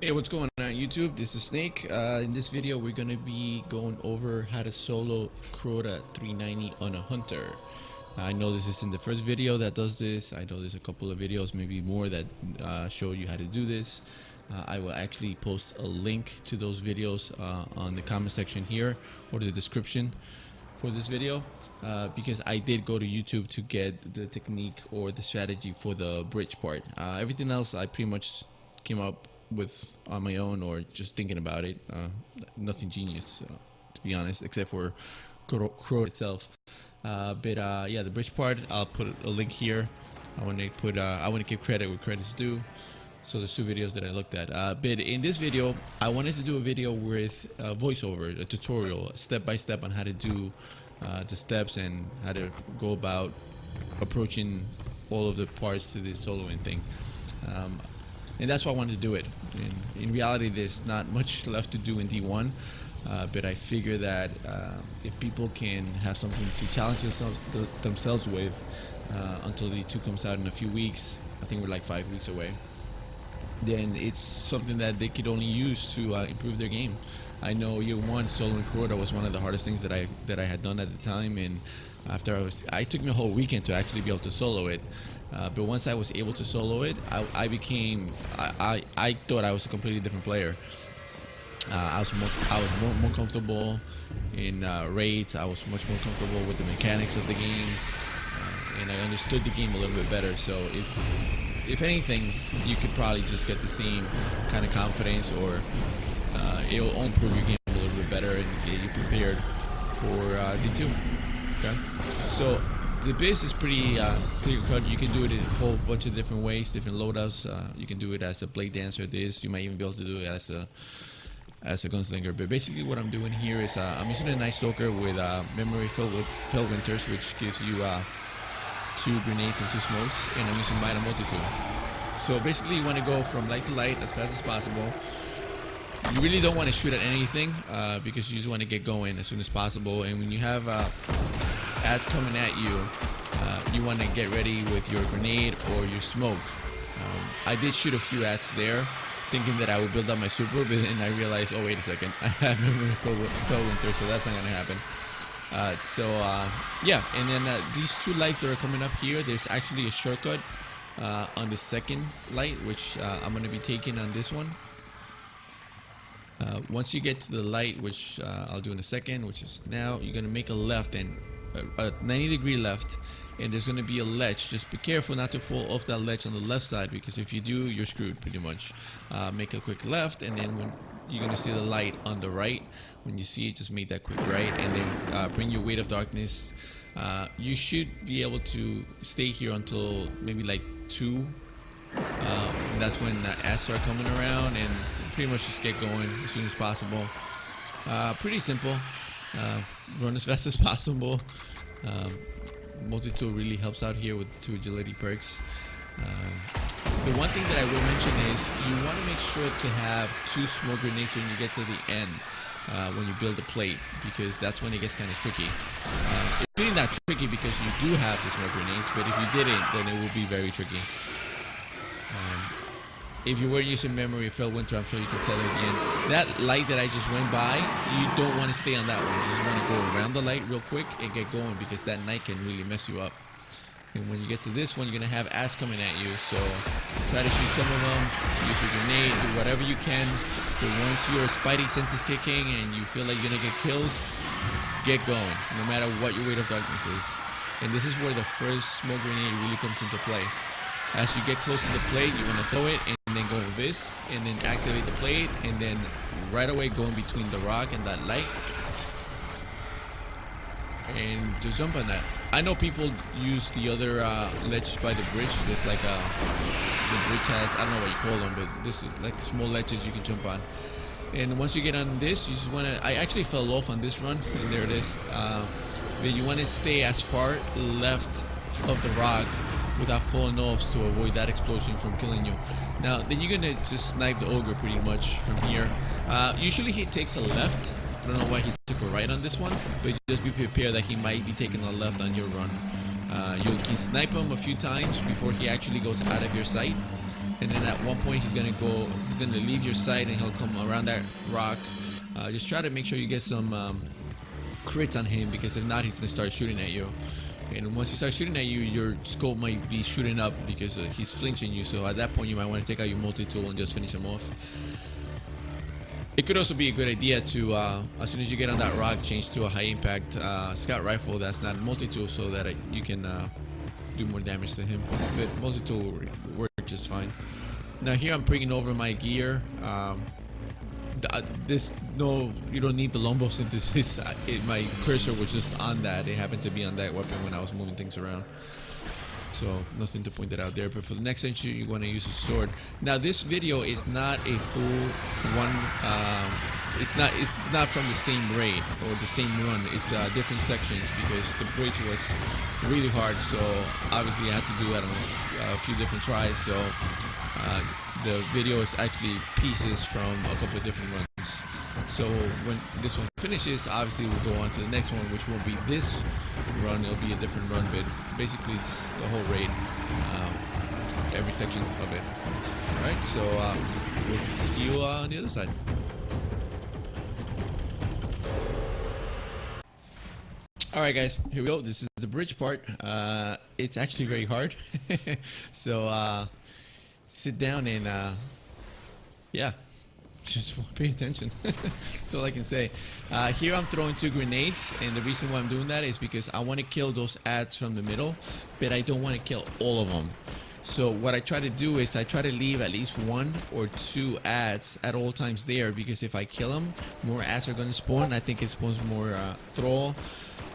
Hey, what's going on YouTube? This is Snake. In this video we're going to be going over how to solo Crota 390 on a hunter. I know this isn't the first video that does this. I know there's a couple of videos, maybe more, that show you how to do this. I will actually post a link to those videos on the comment section here or the description for this video, because I did go to YouTube to get the technique or the strategy for the bridge part. Everything else I pretty much came up with on my own or just thinking about it. Nothing genius, to be honest, except for Crota itself. Yeah, the bridge part, I'll put a link here. I want to give credit where credit's due. So there's two videos that I looked at. But in this video, I wanted to do a video with voiceover, a tutorial, step by step on how to do the steps and how to go about approaching all of the parts to this soloing thing. And that's why I wanted to do it. In reality, there's not much left to do in D1, but I figure that if people can have something to challenge themselves with until D2 comes out in a few weeks, I think we're like 5 weeks away, then it's something that they could only use to improve their game. I know year one soloing Crota was one of the hardest things that I had done at the time, and after I took me a whole weekend to actually be able to solo it. But once I was able to solo it, I thought I was a completely different player. I was more comfortable in raids. I was much more comfortable with the mechanics of the game, and I understood the game a little bit better. So if anything, you could probably just get the same kind of confidence, or it'll improve your game a little bit better and get you prepared for D2. Okay, so the base is pretty clear cut. You can do it in a whole bunch of different ways, different loadouts. You can do it as a blade dancer. You might even be able to do it as a gunslinger. But basically, what I'm doing here is I'm using a Nightstalker with Memory of Felwinter, which gives you 2 grenades and 2 smokes, and I'm using Mida Multi-tool. So basically, you want to go from light to light as fast as possible. You really don't want to shoot at anything because you just want to get going as soon as possible. And when you have ads coming at you, you want to get ready with your grenade or your smoke. I did shoot a few ads there, thinking that I would build up my super, but then I realized, oh wait a second, I have Memory of Felwinter, so that's not going to happen. Yeah, and then these 2 lights that are coming up here, there's actually a shortcut on the second light, which I'm going to be taking on this one. Once you get to the light, which I'll do in a second, which is now, you're going to make a left, and a 90-degree left, and there's going to be a ledge. Just be careful not to fall off that ledge on the left side, because if you do, you're screwed pretty much. Make a quick left, and then when you're going to see the light on the right, when you see it, just make that quick right, and then bring your weight of darkness. You should be able to stay here until maybe like 2. And that's when ads start coming around, and pretty much just get going as soon as possible. Pretty simple. Run as fast as possible. Multi-tool really helps out here with the 2 agility perks. The one thing that I will mention is you want to make sure to have 2 smoke grenades when you get to the end, when you build a plate, because that's when it gets kind of tricky. It's really not tricky because you do have the smoke grenades, but if you didn't, then it will be very tricky. If you were using Memory of Felwinter, I'm sure you can tell it again. That light that I just went by, you don't want to stay on that one. You just want to go around the light real quick and get going, because that night can really mess you up. And when you get to this one, you're going to have ads coming at you. So try to shoot some of them, use your grenade, do whatever you can. But once your spidey sense is kicking and you feel like you're going to get killed, get going, no matter what your weight of darkness is. And this is where the first smoke grenade really comes into play. As you get close to the plate, you want to throw it and then go with this, and then activate the plate, and then right away go in between the rock and that light, and just jump on that. I know people use the other ledge by the bridge. There's like the bridge has, I don't know what you call them, but this is like small ledges you can jump on. And once you get on this, you just want to, I actually fell off on this run, and there it is. But you want to stay as far left of the rock without falling off to avoid that explosion from killing you. Now, then you're gonna just snipe the ogre pretty much from here. Usually he takes a left. I don't know why he took a right on this one, but just be prepared that he might be taking a left on your run. You can snipe him a few times before he actually goes out of your sight. and then at one point he's gonna leave your sight and he'll come around that rock. Just try to make sure you get some crits on him, because if not, he's gonna start shooting at you. And once he starts shooting at you, your scope might be shooting up because he's flinching you. So at that point, you might want to take out your multi-tool and just finish him off. It could also be a good idea to, as soon as you get on that rock, change to a high-impact scout rifle that's not a multi-tool, so that you can do more damage to him. But multi-tool will work just fine. Now here I'm bringing over my gear. You don't need the longbow synthesis. My cursor was just on that. It happened to be on that weapon when I was moving things around, so nothing to point that out there. But for the next section, you want to use a sword. Now this video is not a full one. It's not from the same raid or the same run. It's different sections, because the bridge was really hard. So obviously I had to do that on a few different tries. So the video is actually pieces from a couple of different runs. So when this one finishes, obviously we'll go on to the next one, which won't be this run. It'll be a different run, but basically it's the whole raid, every section of it. All right, so we'll see you on the other side. All right, guys, here we go. This is the bridge part. It's actually very hard. So sit down and yeah, just pay attention. That's all I can say. Here I'm throwing 2 grenades, and the reason why I'm doing that is because I want to kill those ads from the middle, but I don't want to kill all of them. So what I try to do is I try to leave at least 1 or 2 ads at all times there, because if I kill them, more ads are going to spawn. I think it spawns more Thrall.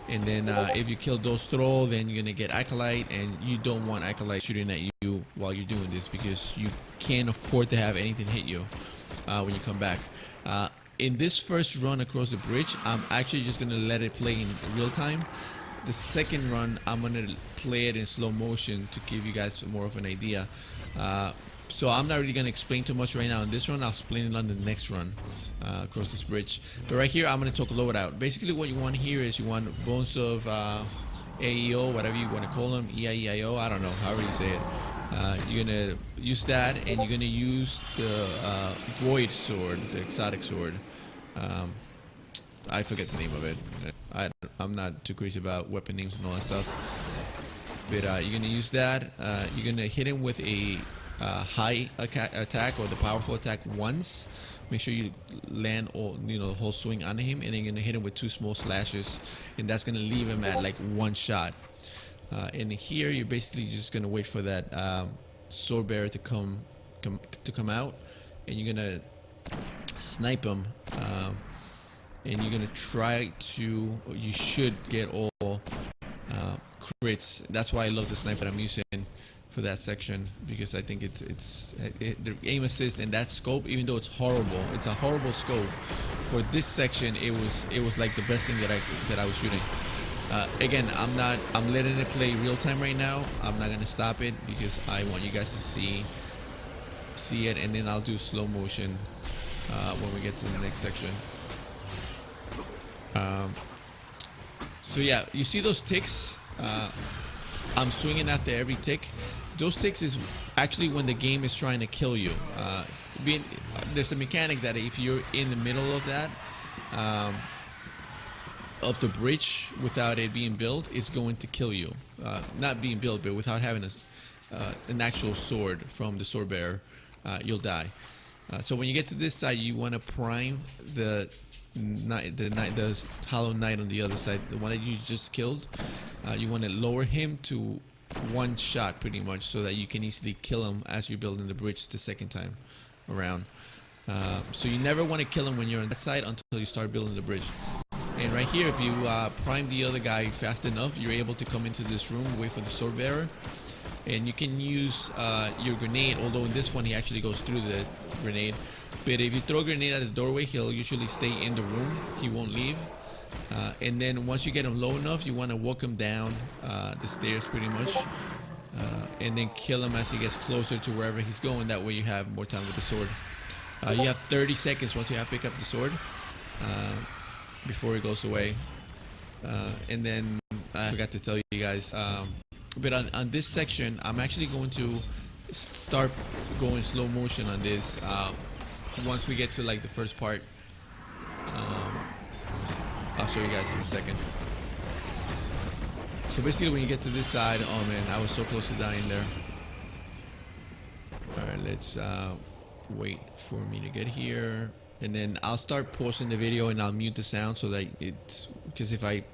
And then if you kill those Thrall, then you're gonna get Acolyte, and you don't want Acolyte shooting at you while you're doing this, because you can't afford to have anything hit you when you come back. In this first run across the bridge, I'm actually just gonna let it play in real time. The second run, I'm gonna play it in slow motion to give you guys more of an idea. So I'm not really going to explain too much right now in this run. I'll explain it on the next run across this bridge. But right here, I'm going to talk Loadout. Basically, what you want here is you want bones of AEO, whatever you want to call them, EIEIO, I don't know, however you say it. You're going to use that, and you're going to use the Void Sword, the exotic sword. I forget the name of it. I'm not too crazy about weapon names and all that stuff. But you're going to use that. You're going to hit him with a high attack, or the powerful attack, once. Make sure you land the whole swing on him, and then you're gonna hit him with 2 small slashes, and that's gonna leave him at like 1 shot. And here you're basically just gonna wait for that sword bearer to come out, and you're gonna snipe him, and you're gonna try to. You should get all crits. That's why I love the sniper I'm using for that section, because I think the aim assist and that scope, even though it's a horrible scope, for this section it was like the best thing that I was shooting. Again, I'm letting it play real time right now. I'm not gonna stop it because I want you guys to see it, and then I'll do slow motion when we get to the next section. So yeah, you see those ticks? I'm swinging after every tick. Those ticks is actually when the game is trying to kill you. There's a mechanic that if you're in the middle of that, of the bridge, without it being built, it's going to kill you. Not being built, but without having an actual sword from the sword bearer, you'll die. So when you get to this side, you want to prime the Hollow Knight on the other side, the one that you just killed. You want to lower him to 1 shot pretty much, so that you can easily kill him as you're building the bridge the second time around. So you never want to kill him when you're on that side until you start building the bridge. And right here, if you prime the other guy fast enough, you're able to come into this room, wait for the sword bearer, and you can use your grenade, although in this one he actually goes through the grenade. But if you throw a grenade at the doorway, he'll usually stay in the room, he won't leave. And then once you get him low enough, you want to walk him down the stairs pretty much, and then kill him as he gets closer to wherever he's going. That way you have more time with the sword. You have 30 seconds once you have pick up the sword before it goes away. And then I forgot to tell you guys, but on this section, I'm actually going to start going slow motion on this once we get to like the first part. I'll show you guys in a second. So basically when you get to this side, oh man, I was so close to dying there. Alright, let's wait for me to get here, and then I'll start pausing the video and I'll mute the sound so that it's, because if I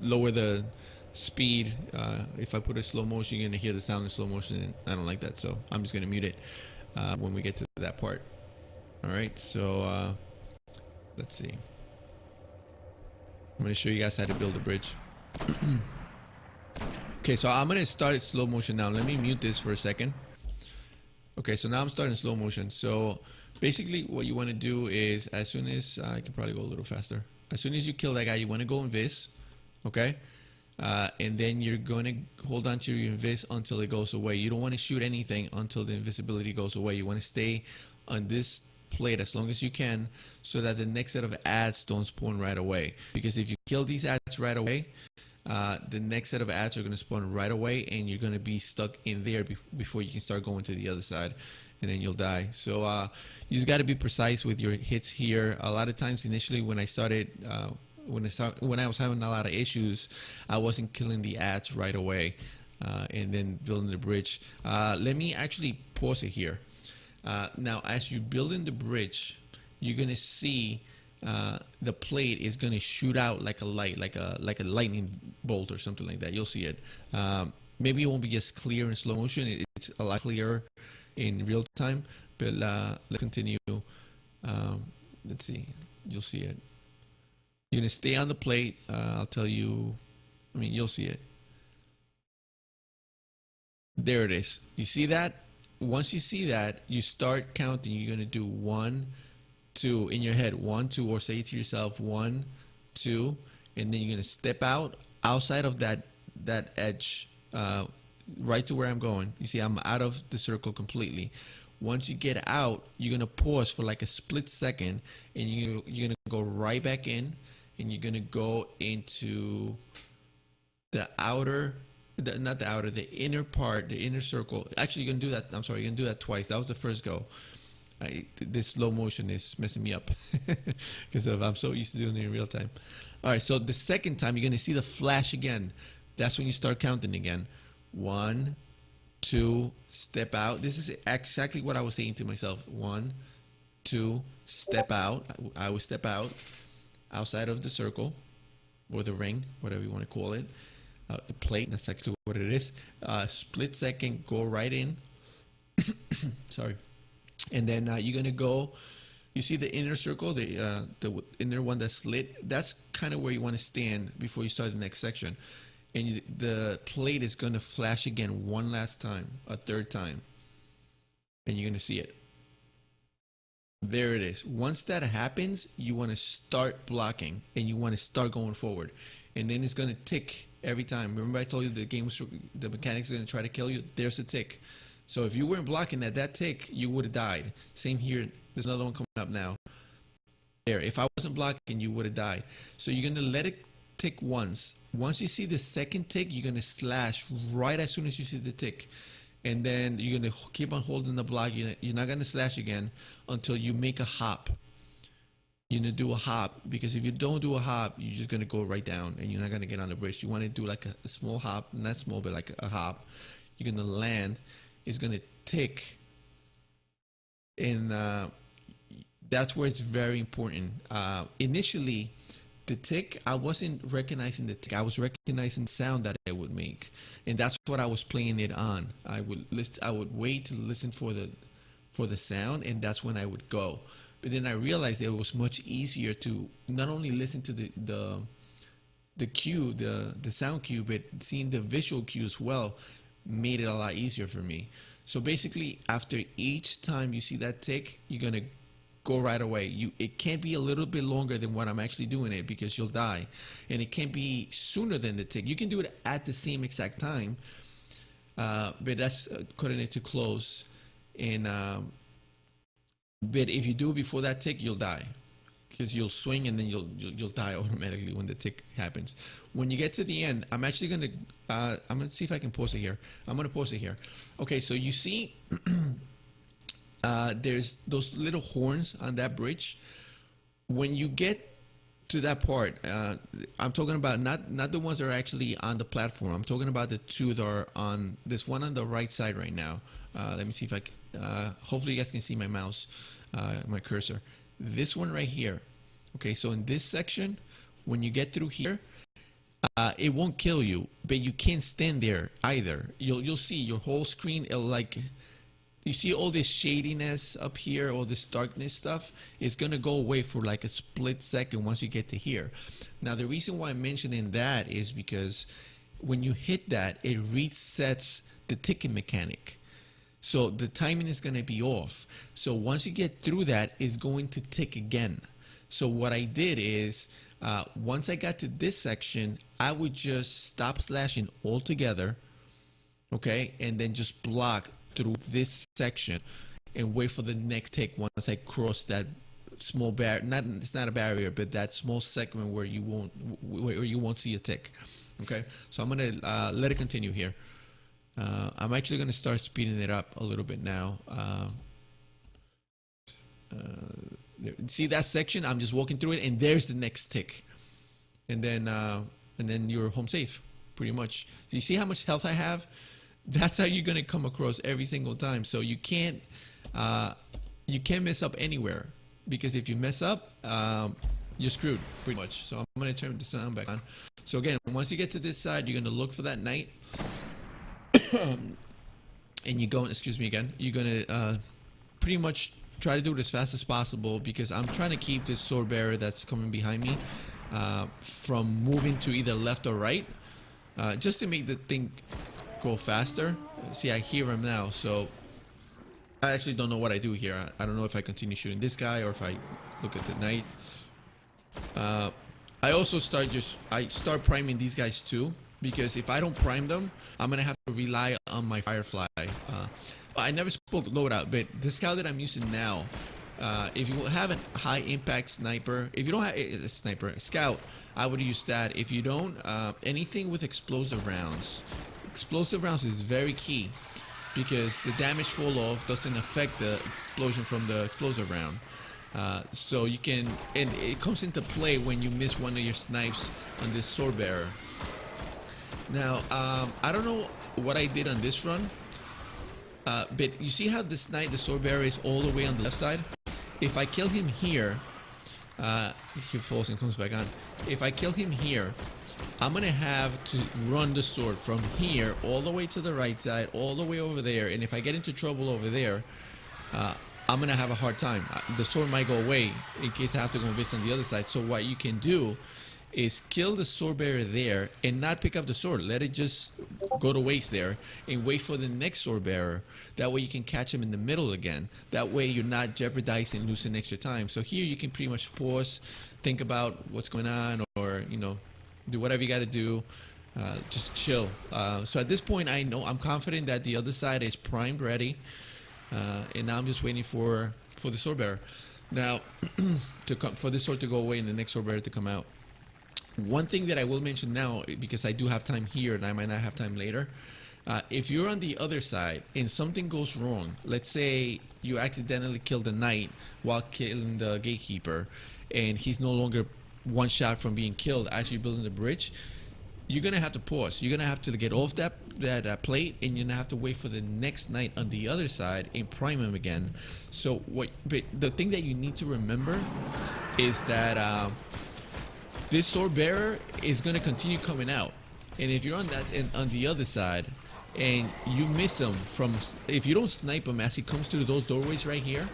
lower the speed, if I put it slow motion, you're gonna hear the sound in slow motion, and I don't like that, so I'm just gonna mute it when we get to that part. Alright, so let's see. I'm gonna show you guys how to build a bridge. Okay, so I'm gonna start it slow motion now. Let me mute this for a second. Okay, so now I'm starting slow motion. So basically what you want to do is, as soon as I can probably go a little faster, as soon as you kill that guy, you want to go invis, okay, and then you're going to hold on to your invis until it goes away. You don't want to shoot anything until the invisibility goes away. You want to stay on this plate as long as you can, so that the next set of ads don't spawn right away. Because if you kill these ads right away, the next set of ads are going to spawn right away, and you're going to be stuck in there before you can start going to the other side, and then you'll die. So you just got to be precise with your hits here. A lot of times initially when I started, when I was having a lot of issues, I wasn't killing the ads right away, and then building the bridge. Let me actually pause it here. Now as you're building the bridge, you're going to see the plate is going to shoot out like a light, like a lightning bolt or something like that. You'll see it. Maybe it won't be as clear in slow motion. It's a lot clearer in real time, but let's continue. Let's see. You'll see it. You're going to stay on the plate. I'll tell you. I mean, you'll see it. There it is. You see that? Once you see that, you start counting. You're going to do 1, 2 in your head, 1, 2, or say to yourself 1, 2, and then you're gonna step outside of that edge, right to where I'm going. You see, I'm out of the circle completely. Once you get out, you're gonna pause for like a split second, and you're gonna go right back in, and you're gonna go into the outer. Not the outer, the inner part, the inner circle. Actually, you're gonna do that. I'm sorry, you're gonna do that twice. That was the first go. This slow motion is messing me up because I'm so used to doing it in real time. All right, so the second time you're gonna see the flash again. That's when you start counting again. 1, 2, step out. This is exactly what I was saying to myself. 1, 2, step out. I would step out outside of the circle or the ring, whatever you want to call it. The plate. That's actually what it is. Split second, go right in. Sorry. And then you're gonna go. You see the inner circle, the inner one that's slit. That's kind of where you want to stand before you start the next section. And the plate is gonna flash again one last time, a third time, and you're gonna see it. There it is. Once that happens, you want to start blocking, and you want to start going forward, and then it's gonna tick every time. Remember, I told you the mechanics are gonna try to kill you. There's a tick. So if you weren't blocking at that tick, you would have died. Same here. There's another one coming up now. There. If I wasn't blocking, you would have died. So you're going to let it tick once. Once you see the second tick, you're going to slash right as soon as you see the tick. And then you're going to keep on holding the block. You're not going to slash again until you make a hop. You're going to do a hop, because if you don't do a hop, you're just going to go right down and you're not going to get on the bridge. You want to do like a small hop, not small, but like a hop. You're going to land. It's going to tick, and that's where it's very important. Initially, the tick, I wasn't recognizing the tick. I was recognizing the sound that it would make, and that's what I was playing it on. I would wait to listen for the sound, and that's when I would go. But then I realized that it was much easier to not only listen to the cue, the sound cue, but seeing the visual cue as well made it a lot easier for me. So basically, after each time you see that tick, you're gonna go right away. It can't be a little bit longer than what I'm actually doing it, because you'll die, and it can't be sooner than the tick. You can do it at the same exact time, but that's cutting it too close. And but if you do it before that tick, you'll die. because you'll swing and then you'll die automatically when the tick happens. When you get to the end, I'm actually gonna I'm gonna see if I can pause it here. I'm gonna pause it here. Okay, so you see there's those little horns on that bridge. When you get to that part, I'm talking about not the ones that are actually on the platform. I'm talking about the two that are on this one on the right side right now. Let me see if I can, hopefully you guys can see my mouse, my cursor. This one right here. Okay, so in this section, when you get through here, it won't kill you, but you can't stand there either. You'll see your whole screen, it'll like, you see all this shadiness up here, all this darkness stuff is gonna go away for like a split second once you get to here. Now the reason why I'm mentioning that is because when you hit that, it resets the ticking mechanic. So the timing is gonna be off. So once you get through that, it's going to tick again. So what I did is, once I got to this section, I would just stop slashing altogether, okay, and then just block through this section and wait for the next tick once I cross that small barrier. It's not a barrier, but that small segment where you won't see a tick. Okay, so I'm gonna let it continue here. I'm actually gonna start speeding it up a little bit now. See that section? I'm just walking through it, and there's the next tick, and then you're home safe, pretty much. So you see how much health I have? That's how you're gonna come across every single time. So you can't mess up anywhere, because if you mess up, you're screwed pretty much. So I'm gonna turn the sound back on. So again, once you get to this side, you're gonna look for that knight, and you're going. Excuse me again. You're gonna pretty much try to do it as fast as possible, because I'm trying to keep this sword bearer that's coming behind me from moving to either left or right, just to make the thing go faster. See, I hear him now, so I actually don't know what I do here. I don't know if I continue shooting this guy or if I look at the knight. I also start priming these guys too, because if I don't prime them, I'm gonna have to rely on my Firefly. I never spoke loadout, but the scout that I'm using now, if you have a high impact sniper, if you don't have a scout, I would use that. If you don't, anything with explosive rounds. Explosive rounds is very key, because the damage fall off doesn't affect the explosion from the explosive round. So you can, and it comes into play when you miss one of your snipes on this sword bearer. Now, I don't know what I did on this run, but you see how this knight, the sword bearer, is all the way on the left side? If I kill him here, he falls and comes back on. If I kill him here, I'm gonna have to run the sword from here all the way to the right side, all the way over there, and if I get into trouble over there, I'm gonna have a hard time. The sword might go away in case I have to go visit on the other side. So what you can do is kill the sword bearer there and not pick up the sword. Let it just go to waste there and wait for the next sword bearer. That way you can catch him in the middle again. That way you're not jeopardizing losing extra time. So here you can pretty much pause, think about what's going on, or do whatever you got to do. Just chill. So at this point, I'm confident that the other side is primed, ready, and now I'm just waiting for the sword bearer. Now, for this sword to go away and the next sword bearer to come out. One thing that I will mention now, because I do have time here and I might not have time later, if you're on the other side and something goes wrong, let's say you accidentally kill the knight while killing the gatekeeper, and he's no longer one shot from being killed as you're building the bridge, you're gonna have to pause. You're gonna have to get off that plate, and you're gonna have to wait for the next knight on the other side and prime him again. So but the thing that you need to remember is that this sword bearer is going to continue coming out, and if you're on that on the other side and you miss him if you don't snipe him as he comes through those doorways right here,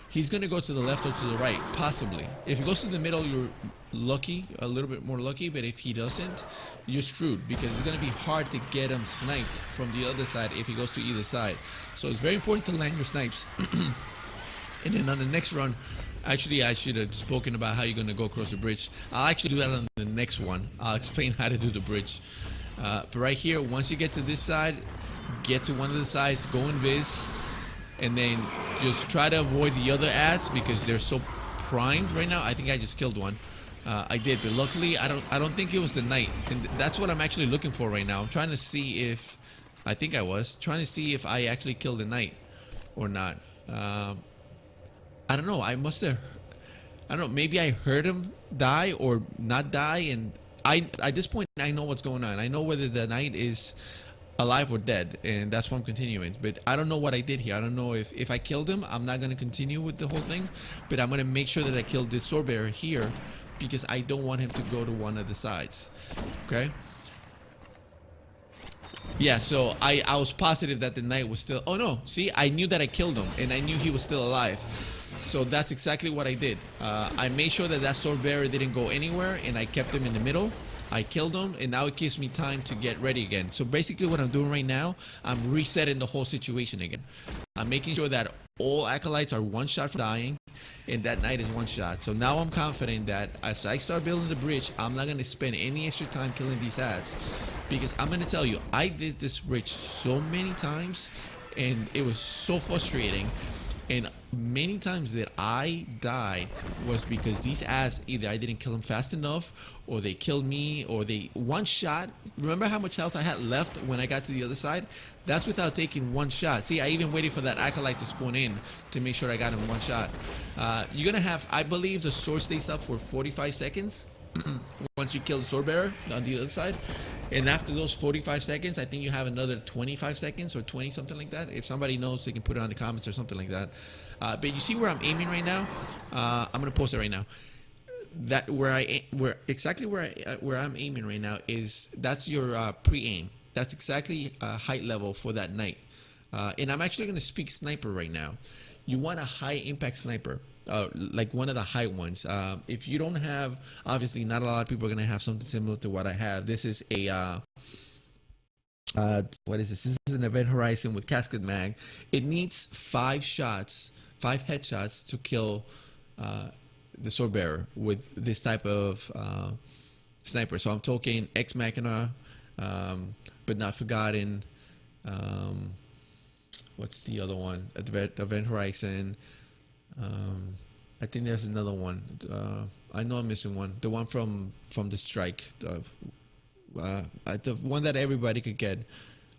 he's going to go to the left or to the right, possibly. If he goes to the middle, you're lucky, a little bit more lucky, but if he doesn't, you're screwed, because it's going to be hard to get him sniped from the other side if he goes to either side. So it's very important to land your snipes. And then on the next run, actually, I should have spoken about how you're going to go across the bridge. I'll actually do that on the next one. I'll explain how to do the bridge. But right here, once you get to this side, get to one of the sides, go invis, and then just try to avoid the other ads, because they're so primed right now. I think I just killed one. I did, but luckily I don't think it was the knight, and that's what I'm actually looking for right now. I'm trying to see if I think I was trying to see if I actually killed the knight or not. I don't know. I must have. I don't know. Maybe I heard him die or not die, and at this point I know what's going on. I know whether the knight is alive or dead, and that's why I'm continuing. But I don't know what I did here. I don't know if I killed him. I'm not gonna continue with the whole thing, but I'm gonna make sure that I killed this sword bearer here, because I don't want him to go to one of the sides. Okay. Yeah, so I was positive that the knight was still... Oh no, see, I knew that I killed him, and I knew he was still alive. So that's exactly what I did. I made sure that that sword bearer didn't go anywhere, and I kept him in the middle. I killed him, and now it gives me time to get ready again. So basically what I'm doing right now, I'm resetting the whole situation again. I'm making sure that all acolytes are one shot from dying, and that knight is one shot. So now I'm confident that as I start building the bridge, I'm not going to spend any extra time killing these ads, because I'm going to tell you, I did this bridge so many times, and it was so frustrating. And many times that I died was because these ads, either I didn't kill them fast enough, or they killed me, or they one shot. Remember how much health I had left when I got to the other side? That's without taking one shot. See, I even waited for that acolyte to spawn in to make sure I got him one shot. You're gonna have, I believe the sword stays up for 45 seconds once you kill the sword bearer on the other side. And after those 45 seconds, I think you have another 25 seconds or 20, something like that. If somebody knows, they can put it on the comments or something like that. But you see where I'm aiming right now? I'm gonna post it right now. That where I'm aiming right now is, that's your pre-aim. That's exactly height level for that knight. And I'm actually gonna speak sniper right now. You want a high impact sniper. Like one of the high ones. If you don't have, obviously not a lot of people are gonna have something similar to what I have. This is a what is this? This is an Event Horizon with Casket Mag. It needs 5 headshots to kill the sword bearer with this type of sniper. So I'm talking Ex Machina, but not forgotten. What's the other one? Event Horizon. I think there's another one. I know I'm missing one. The one from the strike. The one that everybody could get.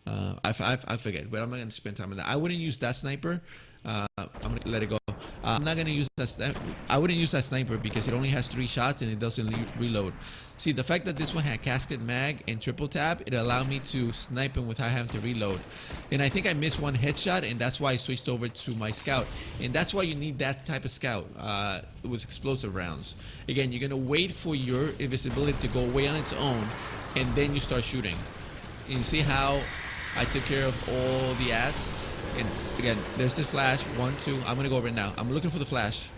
I forget, but I'm not gonna spend time on that. I wouldn't use that sniper. I'm gonna let it go. I'm not gonna use that. I wouldn't use that sniper because it only has 3 shots and it doesn't reload. See, the fact that this one had Casket Mag and triple tap, it allowed me to snipe him without having to reload. And I think I missed one headshot, and that's why I switched over to my scout. And that's why you need that type of scout with explosive rounds. Again, you're gonna wait for your invisibility to go away on its own, and then you start shooting. And you see how I took care of all the ads. And again, there's the flash. 1, 2. I'm gonna go over it now. I'm looking for the flash.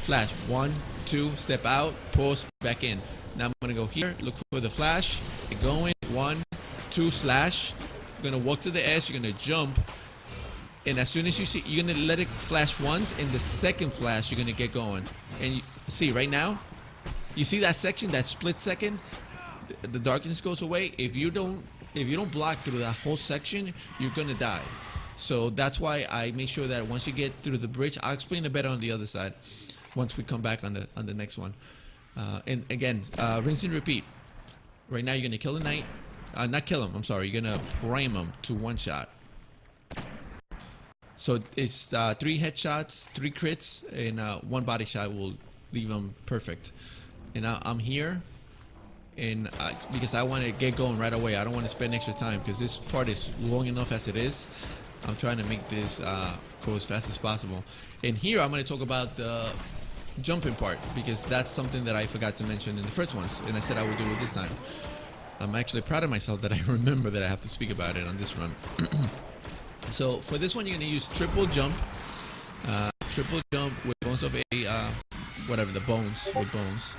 Flash. 1, 2. Step out. Pause. Back in. Now I'm gonna go here. Look for the flash. Get going. 1, 2. Slash. You're gonna walk to the edge. You're gonna jump. And as soon as you see, you're gonna let it flash once. And the second flash, you're gonna get going. And you see right now, you see that section, that split second. The darkness goes away. If you don't block through that whole section, you're gonna die. So that's why I make sure that once you get through the bridge, I'll explain it better on the other side once we come back on the next one. And again, rinse and repeat. Right now you're gonna kill the knight. Not kill him, I'm sorry. You're gonna prime him to 1 shot. So it's 3 headshots, 3 crits, and 1 body shot will leave him perfect. And now I'm here. And because I want to get going right away, I don't want to spend extra time because this part is long enough as it is. I'm trying to make this go as fast as possible. And here I'm going to talk about the jumping part, because that's something that I forgot to mention in the first ones, and I said I would do it this time. I'm actually proud of myself that I remember that I have to speak about it on this run. So for this one, you're going to use triple jump with bones of a whatever, the bones with bones.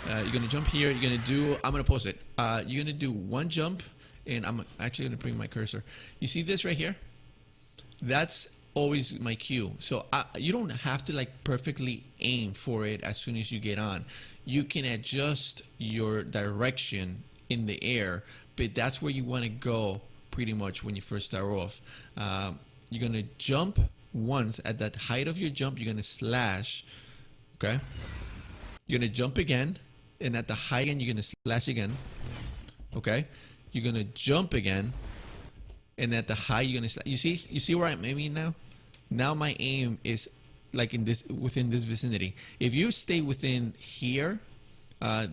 You're gonna jump here. You're gonna do. I'm gonna post it. You're gonna do 1 jump, and I'm actually gonna bring my cursor. You see this right here? That's always my cue. So you don't have to like perfectly aim for it as soon as you get on. You can adjust your direction in the air, but that's where you want to go pretty much when you first start off. You're gonna jump once. At that height of your jump, you're gonna slash. Okay. You're gonna jump again, and at the high end, you're gonna slash again. Okay. You're gonna jump again, and at the high, you're gonna slash. You see where I'm aiming now? Now my aim is like within this vicinity. If you stay within here,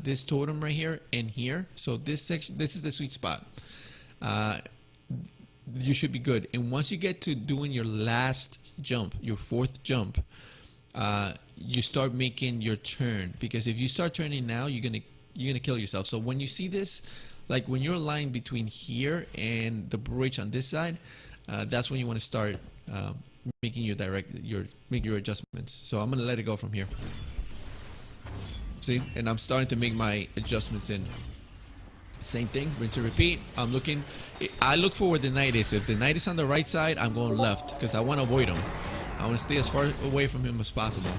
this totem right here and here, so this section, this is the sweet spot. You should be good. And once you get to doing your last jump, your fourth jump, you start making your turn, because if you start turning now, you're gonna kill yourself. So when you see this, like when you're aligned between here and the bridge on this side, that's when you want to start making your adjustments. So I'm gonna let it go from here. See, and I'm starting to make my adjustments in. Same thing, rinse and repeat. I look for where the knight is. If the knight is on the right side, I'm going left, because I want to avoid him. I want to stay as far away from him as possible.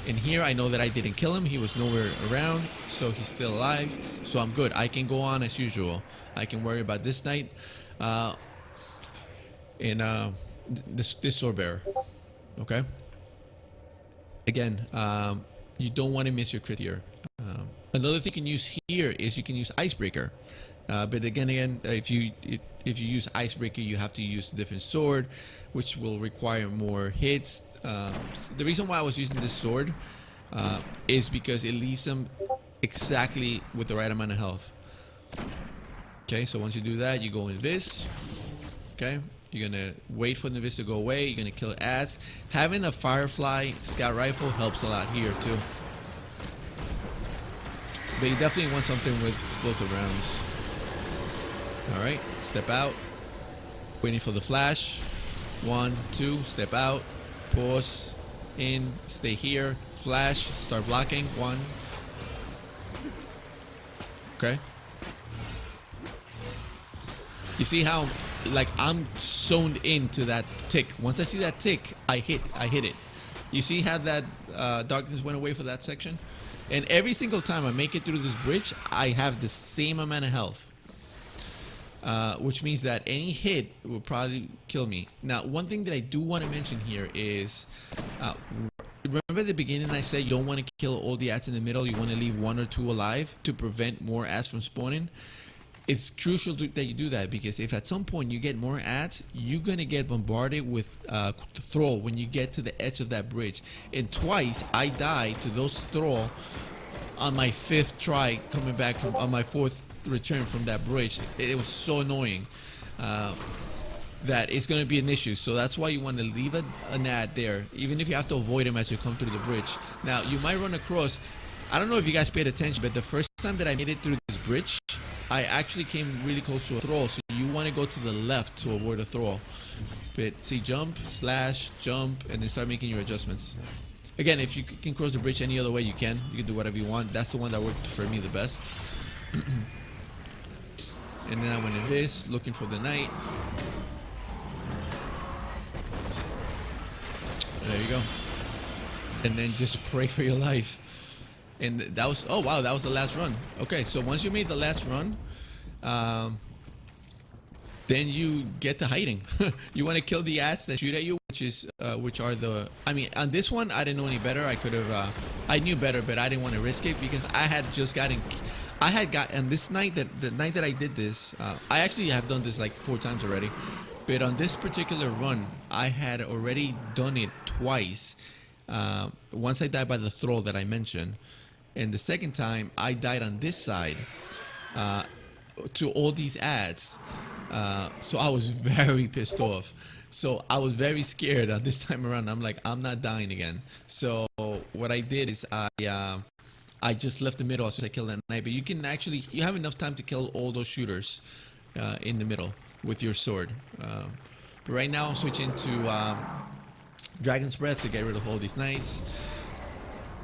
And here I know that I didn't kill him. He was nowhere around, so he's still alive. So I'm good. I can go on as usual. I can worry about this knight and this sword bearer. Okay. Again, you don't want to miss your crit here. Another thing you can use here is you can use Icebreaker. But again, if you use Icebreaker, you have to use a different sword, which will require more hits. The reason why I was using this sword is because it leaves them exactly with the right amount of health. Okay, so once you do that, you go in this. Okay, you're gonna wait for the invis to go away. You're gonna kill ads. Having a Firefly Scout Rifle helps a lot here too. But you definitely want something with explosive rounds. Alright, step out. Waiting for the flash. 1, 2, step out. Pause. In. Stay here. Flash. Start blocking. 1. Okay. You see how, like, I'm zoned into that tick. Once I see that tick, I hit it. You see how that darkness went away for that section? And every single time I make it through this bridge, I have the same amount of health. Which means that any hit will probably kill me. Now, one thing that I do want to mention here is, remember at the beginning I said you don't want to kill all the ads in the middle. You want to leave 1 or 2 alive to prevent more ads from spawning. It's crucial that you do that, because if at some point you get more ads, you're going to get bombarded with Thrall when you get to the edge of that bridge. And twice I died to those Thrall on my 5th try coming back from, on my 4th return from that bridge. It was so annoying that it's going to be an issue. So that's why you want to leave an ad there, even if you have to avoid him as you come through the bridge. Now, you might run across, I don't know if you guys paid attention, but the first time that I made it through this bridge, I actually came really close to a Thrall, so you want to go to the left to avoid a Thrall. But see, jump, slash, jump, and then start making your adjustments. Again, if you can cross the bridge any other way, you can. You can do whatever you want. That's the one that worked for me the best. And then I went in this, looking for the knight. There you go. And then just pray for your life. And that was, oh wow, that was the last run. Okay, so once you made the last run, then you get to hiding. You want to kill the ads that shoot at you, which are the, I mean, on this one I didn't know any better. I could have, I knew better, but I didn't want to risk it, because I had on this night, the night that I did this, I actually have done this like 4 times already, but on this particular run I had already done it twice. Once I died by the Thrall that I mentioned, and the second time I died on this side to all these ads. So I was very pissed off. So I was very scared on this time around. I'm like, I'm not dying again. So what I did is I just left the middle as I killed that knight. But you can actually, you have enough time to kill all those shooters in the middle with your sword. But right now I'm switching to Dragon's Breath to get rid of all these knights.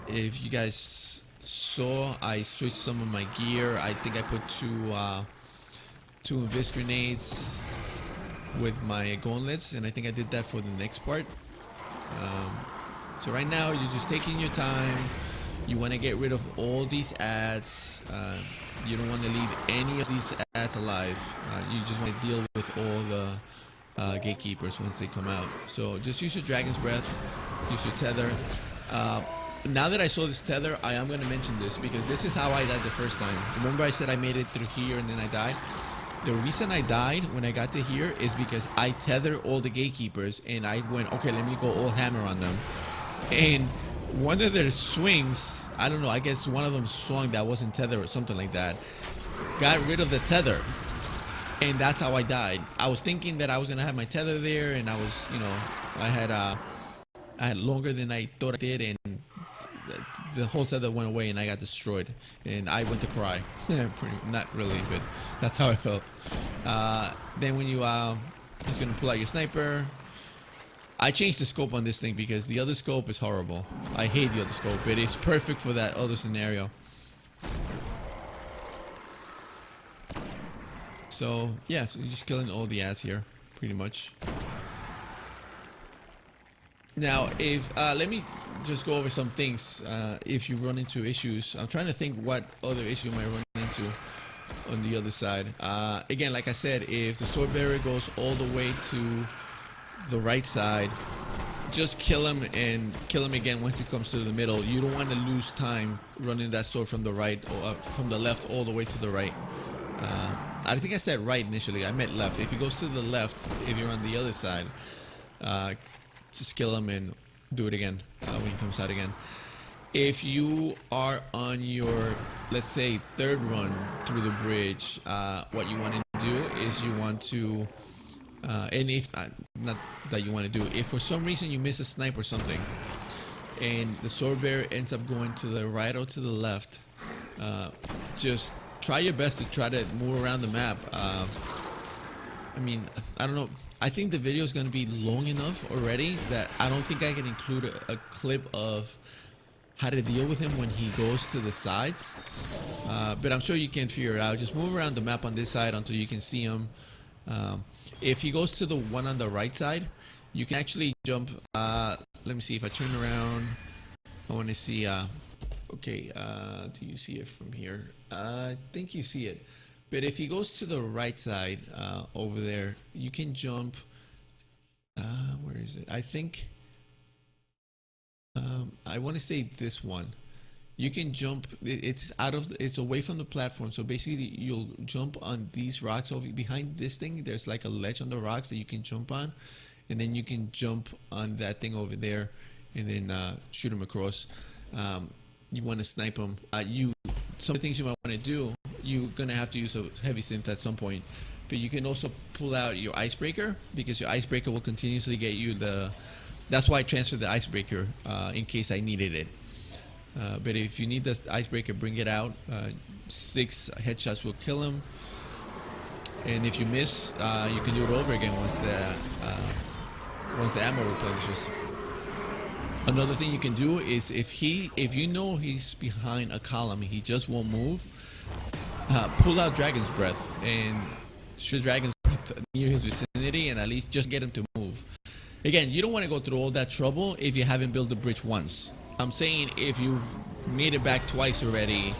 If you guys saw, I switched some of my gear. I think I put two invis grenades with my gauntlets, and I think I did that for the next part. So right now you're just taking your time. You want to get rid of all these ads. You don't want to leave any of these ads alive. You just want to deal with all the gatekeepers once they come out. So just use your Dragon's Breath, use your tether. now that I saw this tether, I am going to mention this because this is how I died the first time. Remember I said I made it through here and then I died? The reason I died when I got to here is because I tethered all the gatekeepers and I went, okay, let me go all hammer on them. And one of their swings, I don't know, I guess one of them swung that wasn't tethered or something like that, got rid of the tether. And that's how I died. I was thinking that I was going to have my tether there and I was, you know, I had longer than I thought I did, and the whole tether went away and I got destroyed and I went to cry. Not really, but that's how I felt. Then when you just gonna pull out your sniper. I changed the scope on this thing because the other scope is horrible. I hate the other scope. It is perfect for that other scenario. So yeah, so you're just killing all the ads here pretty much. Now, if let me just go over some things. If you run into issues, I'm trying to think what other issue you might run into on the other side. Again, like I said, if the sword bearer goes all the way to the right side, just kill him and kill him again once he comes to the middle. You don't want to lose time running that sword from the right or from the left all the way to the right. I think I said right initially. I meant left. If he goes to the left, if you're on the other side, just kill him and do it again when he comes out again. If you are on your, let's say, third run through the bridge, what you want to do is you want to, and if, not that you want to do, if for some reason you miss a snipe or something, and the sword bearer ends up going to the right or to the left, just try your best to try to move around the map. I mean, I don't know. I think the video is going to be long enough already that I don't think I can include a clip of how to deal with him when he goes to the sides. But I'm sure you can figure it out. Just move around the map on this side until you can see him. If he goes to the one on the right side, you can actually jump. Let me see if I turn around. I want to see. Okay, do you see it from here? I think you see it. But if he goes to the right side over there, you can jump. Where is it? I think I want to say this one. You can jump. It's out of. It's away from the platform. So basically, you'll jump on these rocks over behind this thing. There's like a ledge on the rocks that you can jump on, and then you can jump on that thing over there, and then shoot him across. You want to snipe him. Some of the things you might want to do. You're gonna have to use a heavy synth at some point, but you can also pull out your icebreaker because your icebreaker will continuously get you the. That's why I transferred the icebreaker in case I needed it. But if you need this icebreaker, bring it out. 6 headshots will kill him, and if you miss, you can do it over again once the ammo replenishes. Another thing you can do is if you know he's behind a column, he just won't move. Pull out Dragon's Breath and shoot Dragon's Breath near his vicinity and at least just get him to move. Again, you don't want to go through all that trouble if you haven't built the bridge once. I'm saying if you've made it back twice already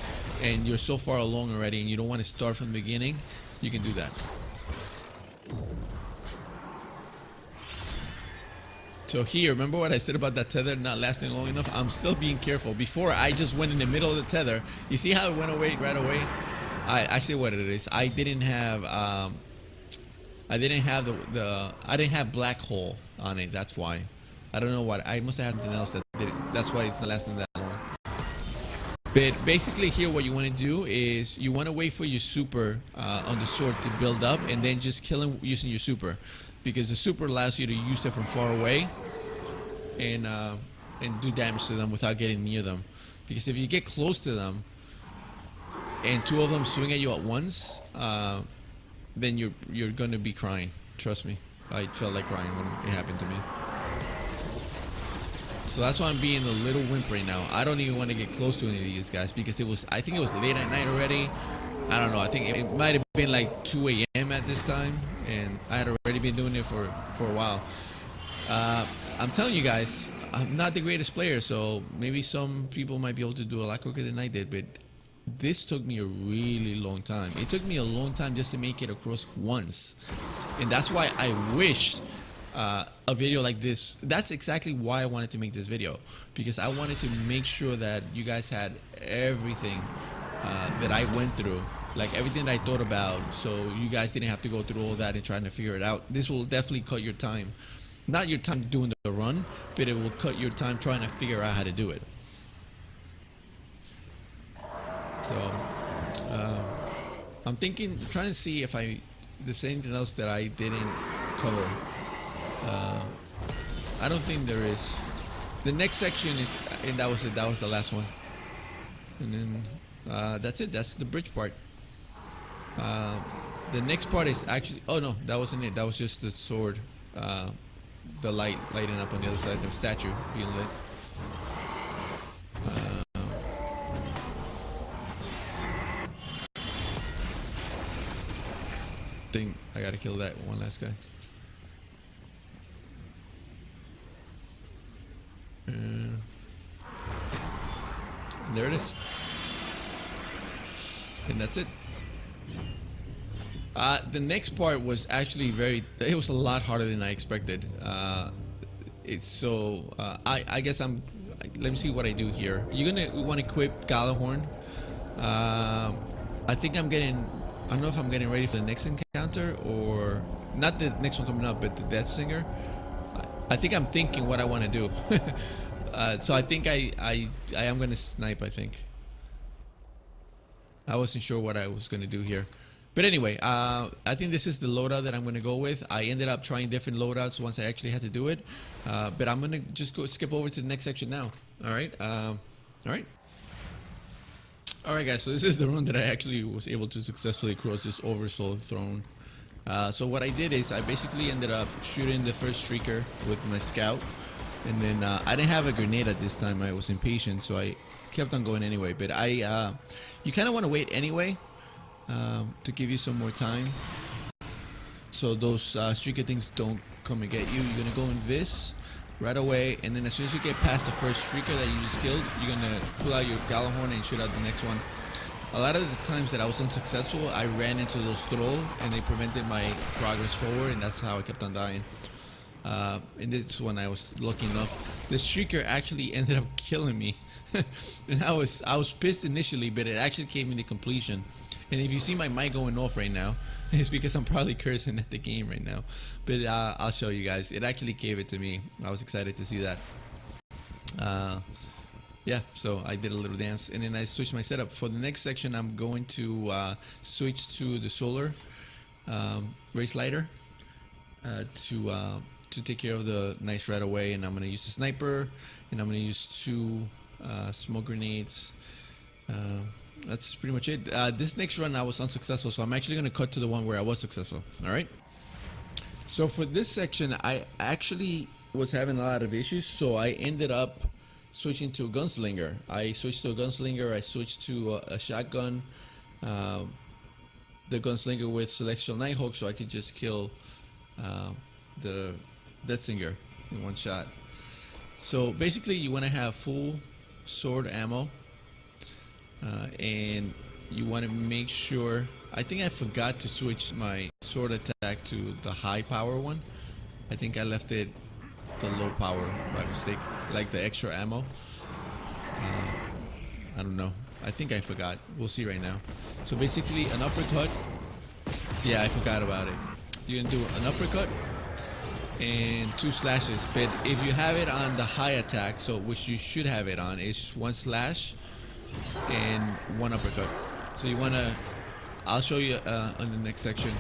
and you're so far along already and you don't want to start from the beginning, you can do that. So here, remember what I said about that tether not lasting long enough? I'm still being careful. Before, I just went in the middle of the tether. You see how it went away right away? I see what it is. I didn't have I didn't have black hole on it. That's why. I don't know what. I must have had something else that did it. That's why it's not lasting that long. But basically here what you want to do is you want to wait for your super on the sword to build up and then just kill him using your super. Because the super allows you to use it from far away and do damage to them without getting near them. Because if you get close to them and 2 of them swing at you at once, then you're gonna be crying. Trust me, I felt like crying when it happened to me. So that's why I'm being a little wimp right now. I don't even want to get close to any of these guys because I think it was late at night already. I don't know. I think it might have been like 2 a.m. at this time, and I had already been doing it for a while. I'm telling you guys, I'm not the greatest player, so maybe some people might be able to do a lot quicker than I did, but this took me a really long time. It took me a long time just to make it across once, and that's why I wish a video like this. That's exactly why I wanted to make this video, because I wanted to make sure that you guys had everything that I went through, like everything that I thought about, so you guys didn't have to go through all that and trying to figure it out. This will definitely cut your time, not your time doing the run, but it will cut your time trying to figure out how to do it. So I'm trying to see if there's anything else that I didn't cover. I don't think there is. The next section is, and that was it. That was the last one. And then that's it. That's the bridge part. The next part is actually. Oh no, that wasn't it. That was just the sword. The light lighting up on the other side. The statue being lit. Think I gotta kill that one last guy. And there it is. And that's it. The next part was actually it was a lot harder than I expected. It's so, I guess let me see what I do here. You're gonna want to equip Gjallarhorn. I think I don't know if I'm getting ready for the next encounter, or not the next one coming up, but the Deathsinger. I think I'm thinking what I want to do. So I think I am going to snipe, I think. I wasn't sure what I was going to do here. But anyway, I think this is the loadout that I'm going to go with. I ended up trying different loadouts once I actually had to do it. But I'm going to just skip over to the next section now. All right. Alright guys, so this is the run that I actually was able to successfully cross this Oversoul Throne. So what I did is I basically ended up shooting the first streaker with my scout, and then I didn't have a grenade at this time. I was impatient, so I kept on going anyway. But you kind of want to wait anyway to give you some more time, so those streaker things don't come and get you. You're gonna go invis right away, and then as soon as you get past the first streaker that you just killed, you're gonna pull out your Gjallarhorn and shoot out the next one. A lot of the times that I was unsuccessful, I ran into those Thrall and they prevented my progress forward, and that's how I kept on dying. In this one I was lucky enough. The streaker actually ended up killing me. And I was pissed initially, but it actually came into completion. And if you see my mic going off right now, it's because I'm probably cursing at the game right now. But I'll show you guys. It actually gave it to me. I was excited to see that. Yeah, so I did a little dance, and then I switched my setup. For the next section, I'm going to switch to the solar race lighter to take care of the knights right away. And I'm going to use the sniper, and I'm going to use 2 smoke grenades. That's pretty much it. This next run I was unsuccessful, so I'm actually going to cut to the one where I was successful. Alright, so for this section I actually was having a lot of issues, so I ended up switching to a Gunslinger. I switched to a Gunslinger. I switched to a shotgun, the Gunslinger with Celestial Nighthawk, so I could just kill the Deathsinger in one shot. So basically you want to have full sword ammo. And you want to make sure. I think I forgot to switch my sword attack to the high power one. I think I left it the low power by mistake, like the extra ammo. I don't know. I think I forgot. We'll see right now. So basically an uppercut. Yeah, I forgot about it. You're gonna do an uppercut and 2 slashes. But if you have it on the high attack, so which you should have it on, it's 1 slash and 1 uppercut. So you want to, I'll show you on the next section.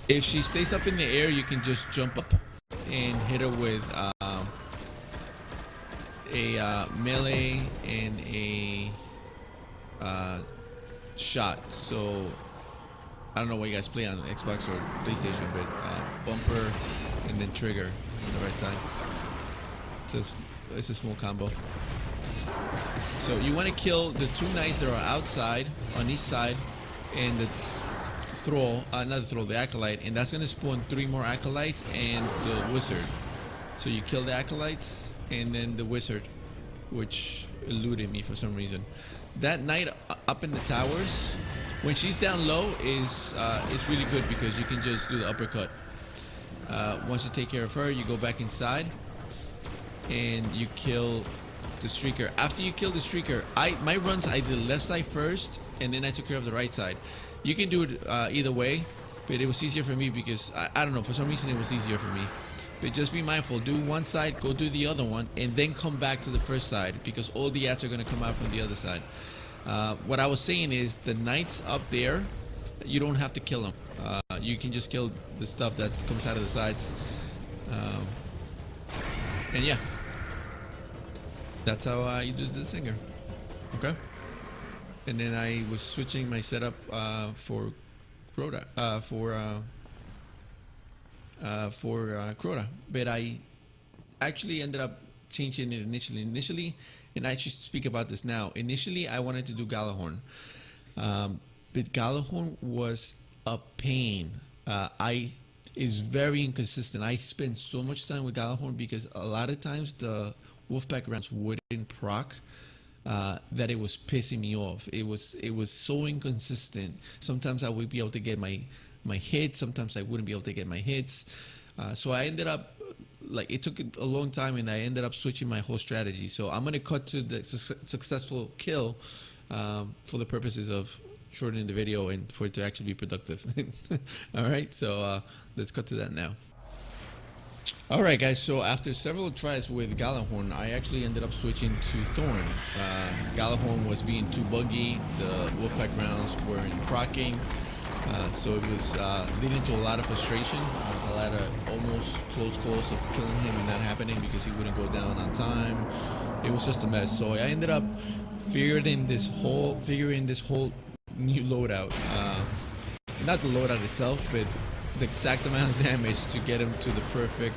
If she stays up in the air, you can just jump up and hit her with a melee and a shot. So I don't know what you guys play on Xbox or PlayStation, but bumper and then trigger on the right side. So it's a small combo. So you want to kill the 2 knights that are outside on each side, and the Thrall, not the Thrall, the Acolyte, and that's going to spawn 3 more Acolytes and the Wizard. So you kill the Acolytes and then the Wizard, which eluded me for some reason. That knight up in the towers, when she's down low, is really good because you can just do the uppercut Once you take care of her, you go back inside and you kill the streaker. After you kill the streaker, my runs, I did the left side first and then I took care of the right side. You can do it either way, but it was easier for me because I don't know, for some reason it was easier for me. But just be mindful, do one side, go do the other one, and then come back to the first side because all the ads are going to come out from the other side. What I was saying is the knights up there, you don't have to kill them. You can just kill the stuff that comes out of the sides. And yeah, that's how you do the Deathsinger. Okay? And then I was switching my setup for Crota, for Crota, but I actually ended up changing it initially, and I should speak about this now. Initially, I wanted to do Gjallarhorn, but Gjallarhorn was a pain. Is very inconsistent. I spent so much time with Gjallarhorn because a lot of times the Wolfpack rounds wouldn't proc. That it was pissing me off. It was so inconsistent. Sometimes I would be able to get my hits. Sometimes I wouldn't be able to get my hits. So I ended up, like, it took a long time, and I ended up switching my whole strategy. So I'm gonna cut to the successful kill for the purposes of shortening the video and for it to actually be productive. All right, so let's cut to that now. Alright guys, so after several tries with Gjallarhorn, I actually ended up switching to Thorn. Gjallarhorn was being too buggy, the Wolfpack rounds weren't proccing, so it was leading to a lot of frustration, a lot of almost close calls of killing him and not happening because he wouldn't go down on time. It was just a mess, so I ended up figuring this whole new loadout. Not the loadout itself, but the exact amount of damage to get him to the perfect,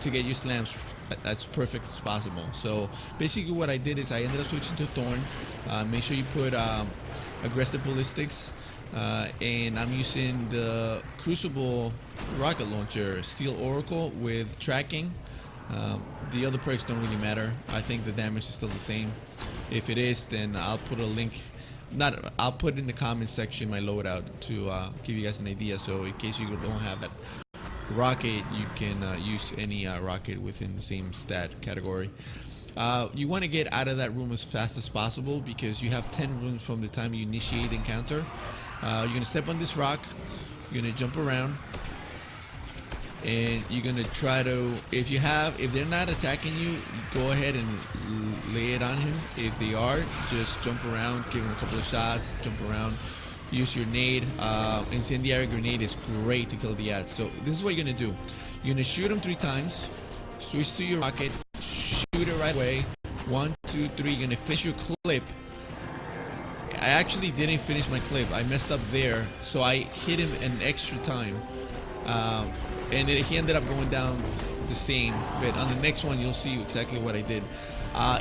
to get your slams as perfect as possible. So basically what I did is I ended up switching to Thorn. Make sure you put aggressive ballistics, and I'm using the Crucible rocket launcher, Steel Oracle with tracking. The other perks don't really matter. I think the damage is still the same. If it is, then I'll put a link. I'll put in the comment section my loadout to give you guys an idea. So in case you don't have that rocket, you can use any rocket within the same stat category. You want to get out of that room as fast as possible because you have 10 rooms from the time you initiate the encounter. You're gonna step on this rock, you're gonna jump around, and you're gonna try to, if they're not attacking you, go ahead and lay it on him. If they are, just jump around, give him a couple of shots, jump around, use your nade. Incendiary grenade is great to kill the ads. So this is what you're gonna do. You're gonna shoot him 3 times, switch to your rocket, shoot it right away. 1, 2, 3. You're gonna finish your clip. I actually didn't finish my clip. I messed up there, so I hit him an extra time. And he ended up going down the same, but on the next one you'll see exactly what I did.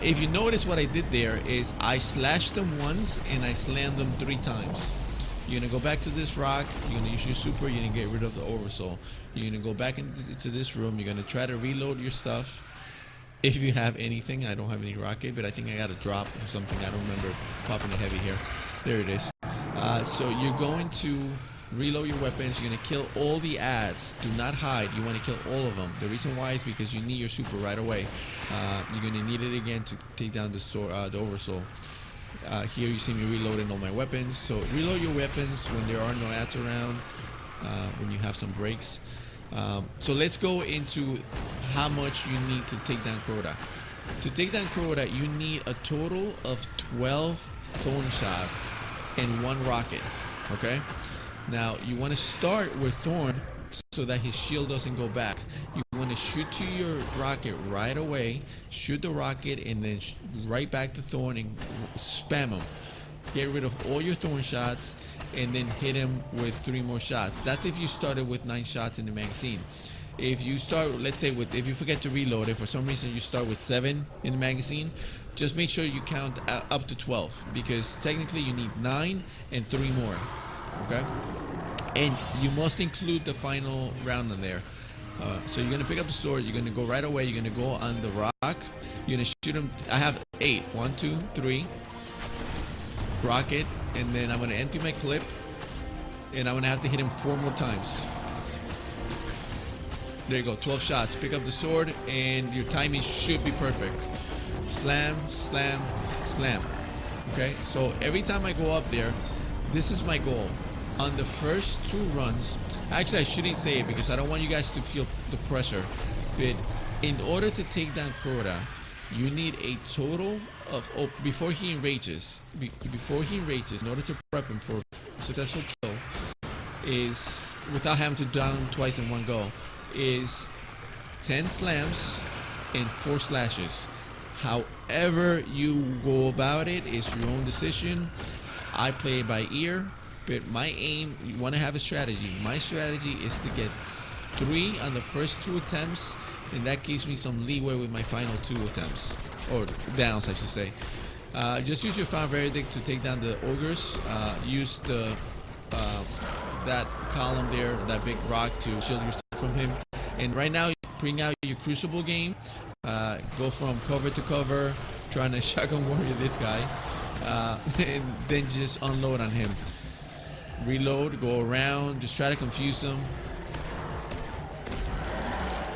If you notice, what I did there is I slashed them once and I slammed them 3 times. You're gonna go back to this rock, you're gonna use your super, you're gonna get rid of the oversoul. You're gonna go back into this room, you're gonna try to reload your stuff. If you have anything, I don't have any rocket, but I think I got a drop or something. I don't remember popping a heavy here. There it is. So you're going to reload your weapons. You're going to kill all the ads. Do not hide. You want to kill all of them. The reason why is because you need your super right away. You're going to need it again to take down the oversoul. Here you see me reloading all my weapons. So reload your weapons when there are no ads around, when you have some breaks. So let's go into how much you need to take down Crota. To take down Crota, you need a total of 12 Thorn shots and 1 rocket. Okay? Now, you want to start with Thorn so that his shield doesn't go back. You want to shoot to your rocket right away, shoot the rocket, and then right back to Thorn and spam him. Get rid of all your Thorn shots and then hit him with 3 more shots. That's if you started with 9 shots in the magazine. If you start, let's say, if you forget to reload, if for some reason you start with 7 in the magazine, just make sure you count up to 12, because technically you need 9 and 3 more. Okay, and you must include the final round in there. So you're gonna pick up the sword. You're gonna go right away. You're gonna go on the rock. You're gonna shoot him. I have 8. 1, 2, 3. Rocket, and then I'm gonna empty my clip, and I'm gonna have to hit him 4 more times. There you go, 12 shots. Pick up the sword, and your timing should be perfect. Slam, slam, slam. Okay, so every time I go up there, this is my goal. On the first 2 runs, actually I shouldn't say it because I don't want you guys to feel the pressure, but in order to take down Crota, you need a total of, before he enrages, in order to prep him for a successful kill, is, without having to down twice in one go, is 10 slams and 4 slashes. However you go about it is your own decision. I play it by ear, but my aim, you want to have a strategy. My strategy is to get 3 on the first 2 attempts, and that gives me some leeway with my final 2 attempts, or downs I should say. Just use your Found Verdict to take down the ogres. Use the that column there, that big rock, to shield yourself from him. And right now, bring out your Crucible game. Go from cover to cover, trying to shotgun warrior this guy, and then just unload on him. Reload, go around, just try to confuse him.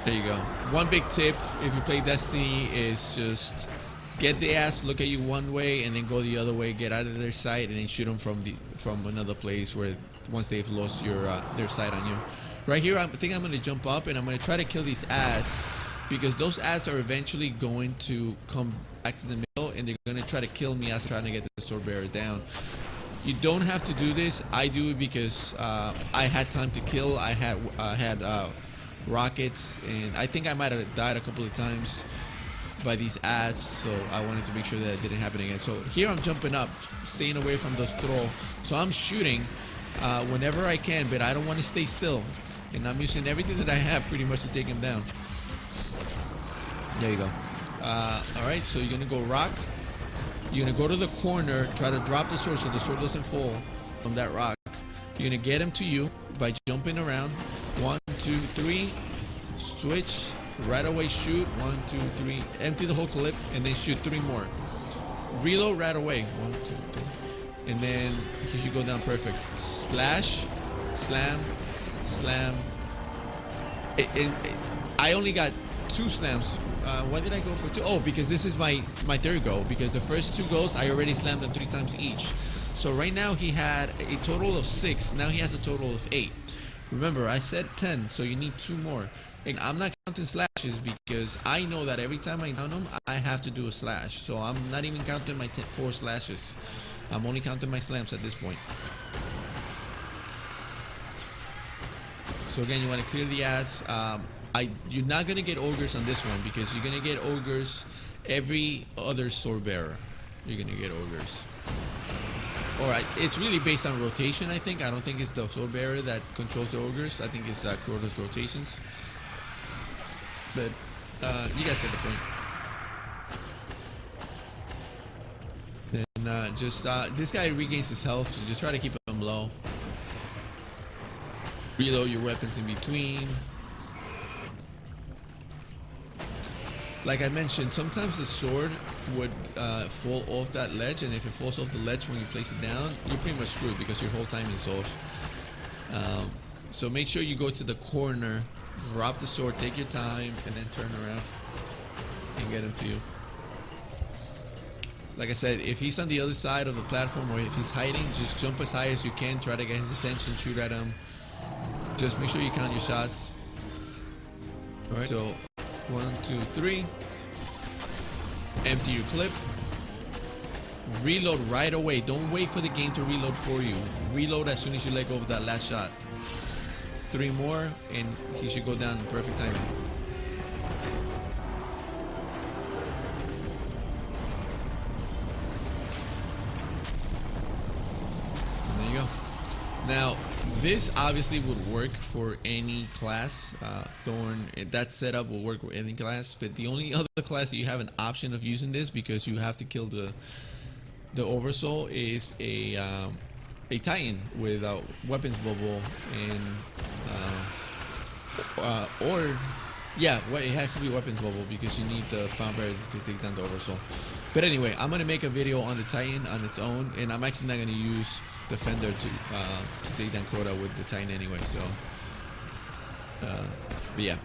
There you go. One big tip if you play Destiny is just get the ass, look at you one way, and then go the other way. Get out of their sight, and then shoot them from another place where once they've lost their sight on you. Right here, I think I'm going to jump up, and I'm going to try to kill these ads, because those ads are eventually going to come back to the middle, and they're going to try to kill me as I'm trying to get the sword bearer down. You don't have to do this. I do it because I had time to kill. I had rockets, and I think I might have died a couple of times by these ads, so I wanted to make sure that it didn't happen again. So here I'm jumping up, staying away from those Thrall. So I'm shooting whenever I can, but I don't want to stay still, and I'm using everything that I have pretty much to take him down. There you go. Alright, so you're gonna go rock. You're gonna go to the corner, try to drop the sword so the sword doesn't fall from that rock. You're gonna get him to you by jumping around. 1, 2, 3, switch, right away shoot. 1, 2, 3, empty the whole clip, and then shoot 3 more. Reload right away. 1, 2, 3, and then he should go down perfect. Slash, slam, slam. I only got 2 slams. Why did I go for 2? Oh, because this is my 3rd go, because the first 2 goes I already slammed them 3 times each. So right now he had a total of 6. Now he has a total of 8. Remember, I said 10, so you need 2 more. And I'm not counting slashes because I know that every time I down him, I have to do a slash. So I'm not even counting my 4 slashes. I'm only counting my slams at this point. So again, you want to clear the ads. You're not going to get ogres on this one, because you're going to get ogres every other sword bearer. You're going to get ogres. Alright, it's really based on rotation, I think. I don't think it's the sword bearer that controls the ogres. I think it's Crota's rotations. But you guys get the point. Then this guy regains his health, so just try to keep him low. Reload your weapons in between. Like I mentioned, sometimes the sword would fall off that ledge, and if it falls off the ledge when you place it down, you're pretty much screwed because your whole timing is off. So make sure you go to the corner, drop the sword, take your time, and then turn around and get him to you. Like I said, if he's on the other side of the platform, or if he's hiding, just jump as high as you can, try to get his attention, shoot at him. Just make sure you count your shots. Alright, so 1, 2, 3. Empty your clip. Reload right away. Don't wait for the game to reload for you. Reload as soon as you let go of that last shot. 3 more, and he should go down in perfect timing. And there you go. Now, this obviously would work for any class. Thorn, that setup will work with any class, but the only other class that you have an option of using this, because you have to kill the Oversoul, is a Titan with a weapons bubble, and it has to be weapons bubble because you need the Found Barrier to take down the Oversoul. But anyway, I'm gonna make a video on the Titan on its own, and I'm actually not gonna use Defender to take down Crota with the Titan anyway. So, but yeah.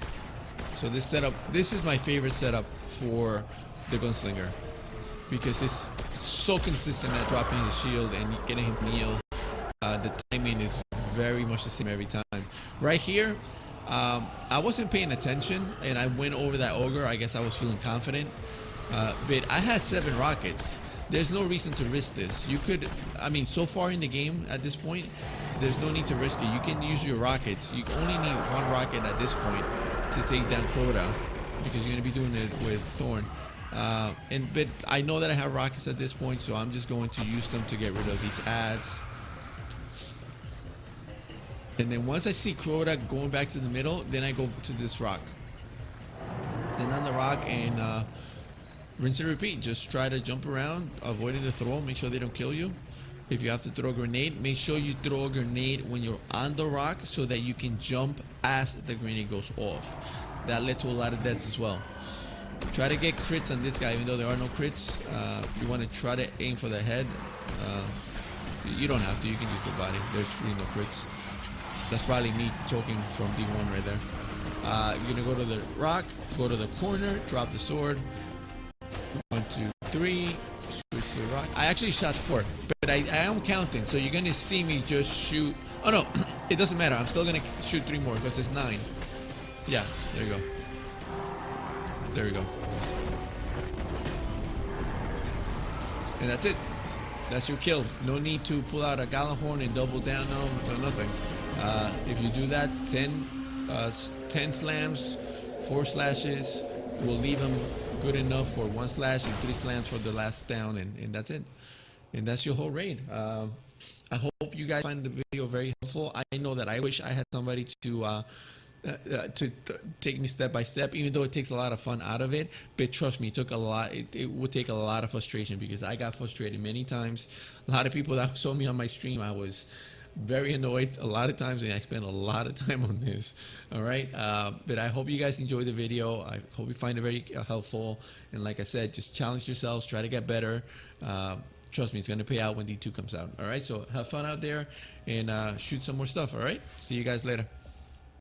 So this setup, this is my favorite setup for the Gunslinger, because it's so consistent at dropping his shield and getting him kneel. The timing is very much the same every time. Right here, I wasn't paying attention and I went over that ogre. I guess I was feeling confident, but I had 7 rockets. There's no reason to risk this. You could, I mean, so far in the game at this point, there's no need to risk it. You can use your rockets. You only need 1 rocket at this point to take down Crota, because you're going to be doing it with Thorn. But I know that I have rockets at this point, so I'm just going to use them to get rid of these ads. And then once I see Crota going back to the middle, then I go to this rock. Stand on the rock and rinse and repeat. Just try to jump around, avoiding the throw. Make sure they don't kill you. If you have to throw a grenade, make sure you throw a grenade when you're on the rock so that you can jump as the grenade goes off. That led to a lot of deaths as well. Try to get crits on this guy, even though there are no crits. You want to try to aim for the head. You don't have to. You can use the body. There's really no crits. That's probably me choking from D1 right there. You're going to go to the rock, go to the corner, drop the sword. 1, 2, 3. Switch to the rock. I actually shot 4, but I am counting, so you're going to see me just shoot. Oh no, it doesn't matter. I'm still going to shoot 3 more because it's 9. Yeah, there you go. There we go. And that's it. That's your kill. No need to pull out a Gjallarhorn and double down. No, nothing. If you do that, 10 slams, 4 slashes will leave him good enough for 1 slash and 3 slams for the last down, and that's it. And that's your whole raid. I hope you guys find the video very helpful. I know that I wish I had somebody to take me step by step, even though it takes a lot of fun out of it. But trust me, it took a lot. It would take a lot of frustration, because I got frustrated many times. A lot of people that saw me on my stream, I was very annoyed a lot of times, and I spent a lot of time on this. All right, but I hope you guys enjoyed the video. I hope you find it very helpful, and like I said, just challenge yourselves, try to get better. Trust me, it's going to pay out when D2 comes out. All right, so have fun out there and shoot some more stuff. All right, see you guys later.